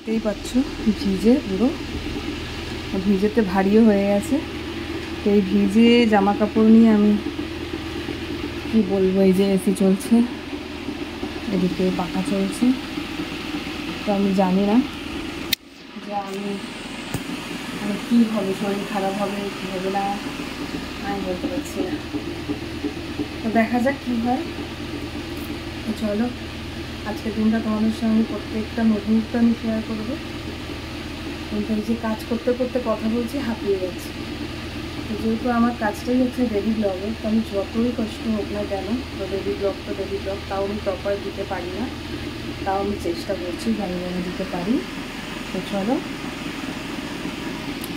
দেখতেই পাচ্ছ ভিজে পুরো, ভিজেতে ভারীও হয়ে গেছে। তো এই ভিজে জামা কাপড় নিয়ে আমি কি বলবো, এই যে এসি চলছে, এদিকে পাখা চলছে, তো আমি জানি না যে আমি মানে কী হবে, শরীর খারাপ হবে কী হবে না আমি বলতে পারছি না। তো দেখা যাক কী হয়। তো চলো আজকের দিনটা তোমাদের সঙ্গে প্রত্যেকটা মুহূর্ত আমি শেয়ার করবো। কিন্তু এই যে কাজ করতে করতে কথা বলছি, হাঁপিয়ে গেছি। তো যেহেতু আমার কাজটাই হচ্ছে ডেলি ব্লগে, তো আমি যতই কষ্ট হোক না কেন, তো ডেলি ব্লগ তো ডেলি ব্লগ, তাও আমি প্রপার দিতে পারি না, তাও আমি চেষ্টা করছি জানি যেন দিতে পারি। তো চলো,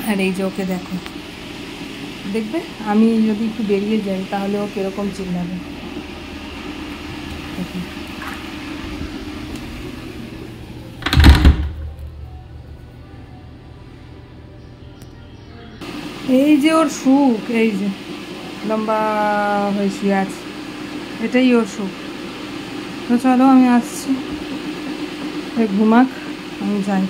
আর এই যে ওকে দেখো, দেখবে আমি যদি একটু বেরিয়ে যাই তাহলে ও কীরকম চিল্লাবে। দেখুন এই যে ওর সুখ, এই যে লম্বা হয়ে শুয়ে আছে, এটাই ওর সুখ। তো চলো আমি আসছি, ঘুমাক, আমি যাই।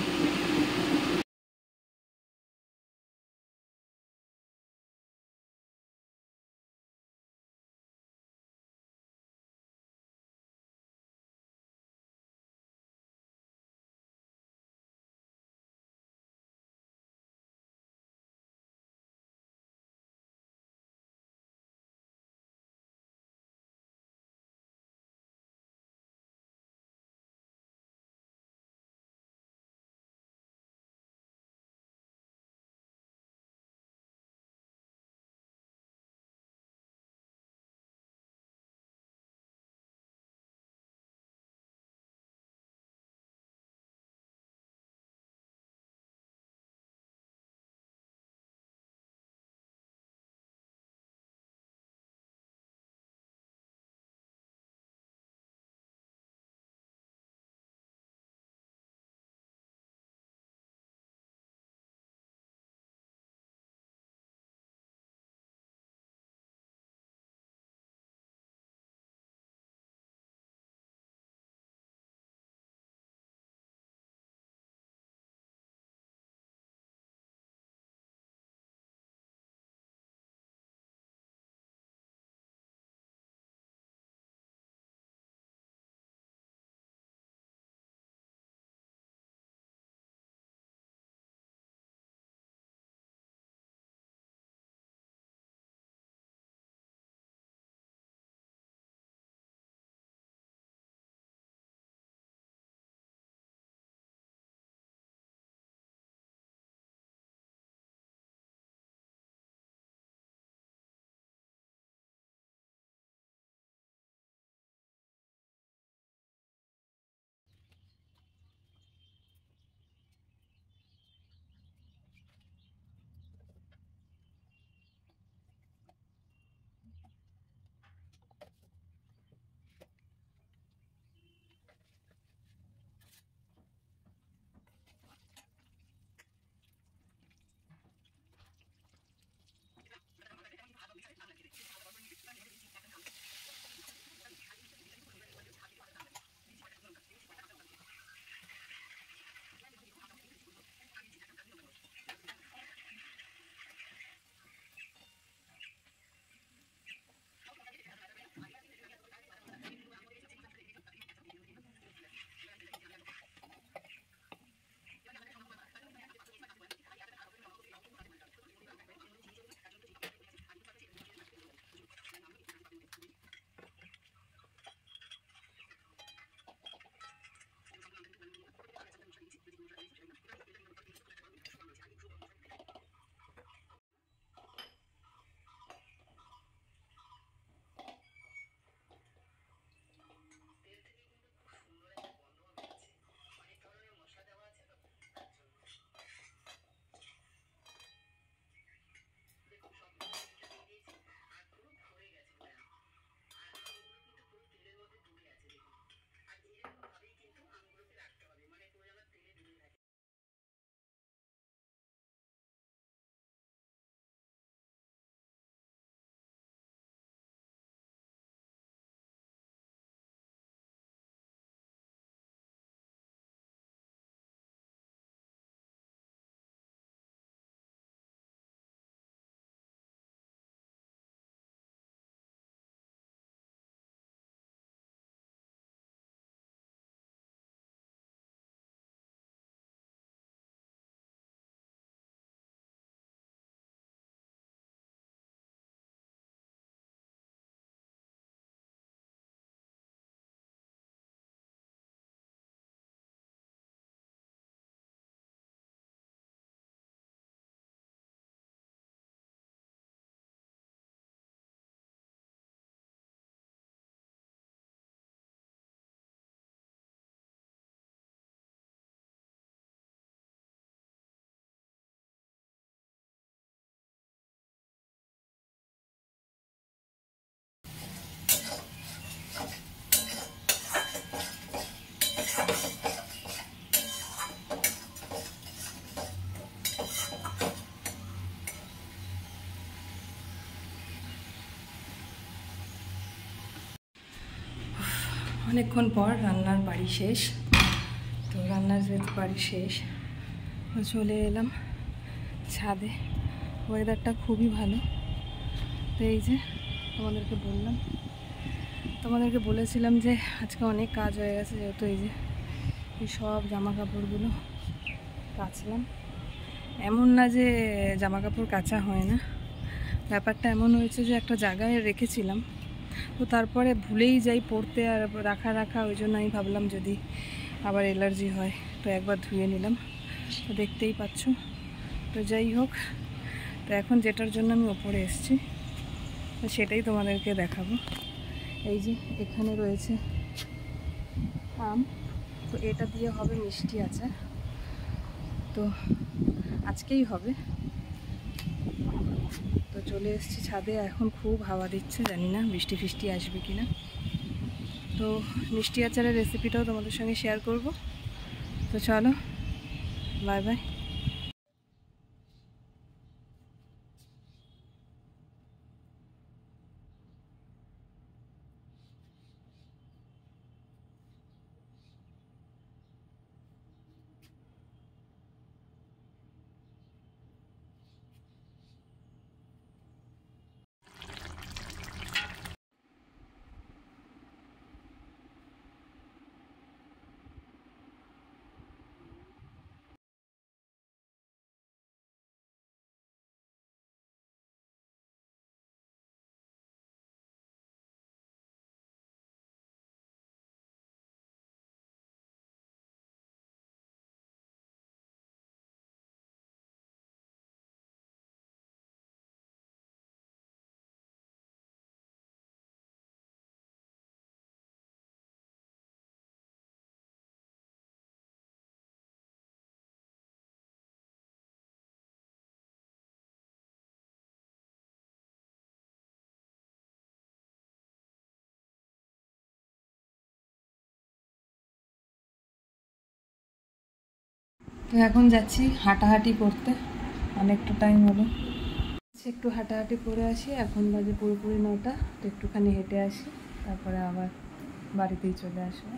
অনেকক্ষণ পর রান্নার বাড়ি শেষ, তো রান্নার যেহেতু বাড়ি শেষ তো চলে এলাম ছাদে। ওয়েদারটা খুবই ভালো। তো এই যে তোমাদেরকে বলেছিলাম যে আজকে অনেক কাজ হয়ে গেছে, যেহেতু এই যে এই সব জামা কাপড়গুলো কাচলাম। এমন না যে জামা কাপড় কাচা হয় না, ব্যাপারটা এমন হয়েছে যে একটা জায়গায় রেখেছিলাম, তো তারপরে ভুলেই যাই পড়তে আর রাখা ওই জন্য আমি ভাবলাম যদি আবার অ্যালার্জি হয়, তো একবার ধুয়ে নিলাম। তো দেখতেই পাচ্ছ। তো যাই হোক, তো এখন যেটার জন্য আমি ওপরে এসেছি তো সেটাই তোমাদেরকে দেখাবো। এই যে এখানে রয়েছে আম, তো এটা দিয়ে হবে মিষ্টি আচার। তো আজকেই হবে। তো চলে এসেছি ছাদে, এখন খুব হাওয়া দিচ্ছে, জানি না বৃষ্টি ফিষ্টি আসবে কিনা। তো মিষ্টি আচারের রেসিপিটাও তোমাদের সঙ্গে শেয়ার করব। তো চলো, বাই বাই। তো এখন যাচ্ছি হাঁটাহাঁটি করতে, অনেকটা টাইম হলো। একটু হাঁটাহাঁটি করে আসি, এখন বাজে পুরোপুরি 9টা। তো একটুখানি হেঁটে আসি, তারপরে আবার বাড়িতেই চলে আসবো।